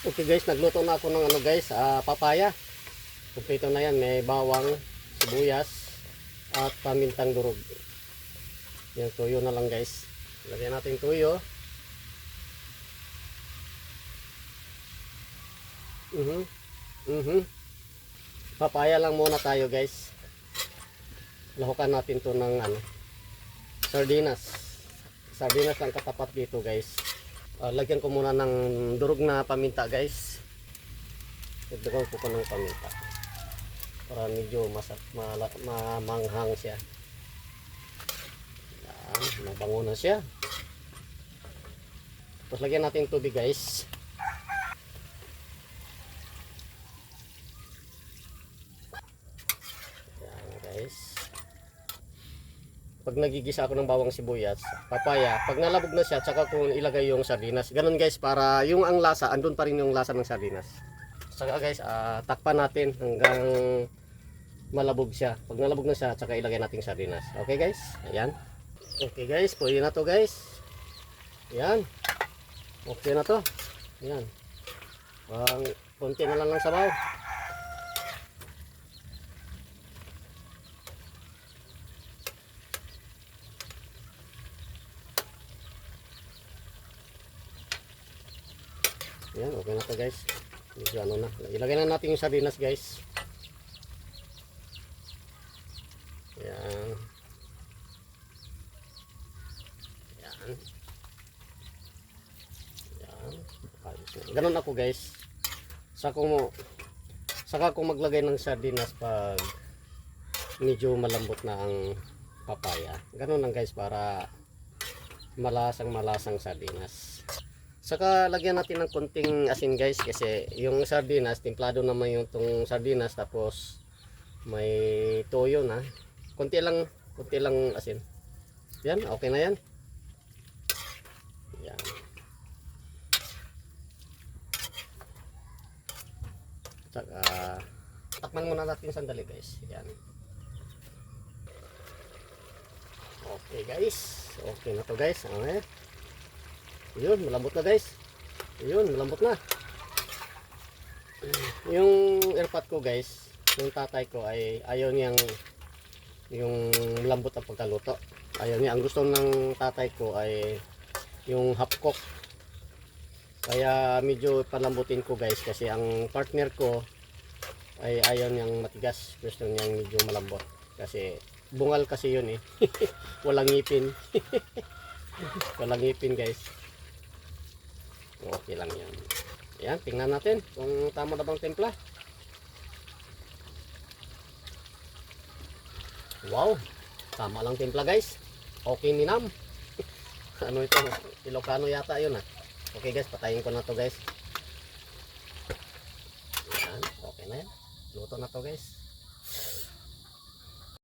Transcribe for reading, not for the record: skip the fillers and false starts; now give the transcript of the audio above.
Okay guys, nagluto na ako ng ano guys, papaya. Kumpleto na yan, may bawang, sibuyas, at pamintang durog. Yan, tuyo na lang guys. Lagyan natin tuyo. Papaya lang muna tayo guys. Lahukan natin to ng ano, sardinas. Sardinas lang katapat dito guys. Lagyan ko muna ng durog na paminta guys. Dagdagan ko pa ng paminta para medyo mamanghang siya. Yan, mabango na siya. Tapos lagyan natin tubig guys. Yan guys. Pag nagigisa ako ng bawang sibuyas, papaya, pag nalabog na siya, tsaka ko ilagay yung sardinas. Ganun guys, para yung ang lasa, andun pa rin yung lasa ng sardinas. Saka guys, takpan natin hanggang malabog siya. Pag nalabog na siya, tsaka ilagay natin sardinas. Okay guys, ayan. Okay guys, pwede na to guys. Ayan. Okay na to. Ayan. Konti na lang ng sabaw. Ayan, okay na to guys. Medyo ano na. Ilagay na natin yung sardinas guys. Ayan. Ayan. Ayan. Ganun ako guys. Saka ko maglagay ng sardinas pag medyo malambot na ang papaya. Ganun lang guys para malasang sardinas. Saka lagyan natin ng konting asin guys kasi yung sardinas, templado naman yung tong sardinas, tapos may toyo na. Konti lang asin. Yan, okay na yan. Yan. Saka takman muna natin sandali guys. Yan. Okay guys. Okay na to guys. Okay. Yun, malambot na guys. Yun, malambot na. Yung airpot ko guys, yung tatay ko ay ayaw niyang yung malambot ang pagkaluto. Ayaw niya. Ang gusto ng tatay ko ay yung half cook. Kaya medyo palambutin ko guys kasi ang partner ko ay ayaw niyang matigas. Gusto niyang medyo malambot. Kasi bungal kasi yun eh. Walang ngipin. Walang ngipin guys. Okay lang yan. Ayan, tingnan natin kung tama na bang timpla. Wow, tama lang timpla guys. Okay ni Nam. Ano ito? Ilocano yata yun ah. Okay guys, patayin ko na to guys. Ayan, okay na yan. Luto na to guys.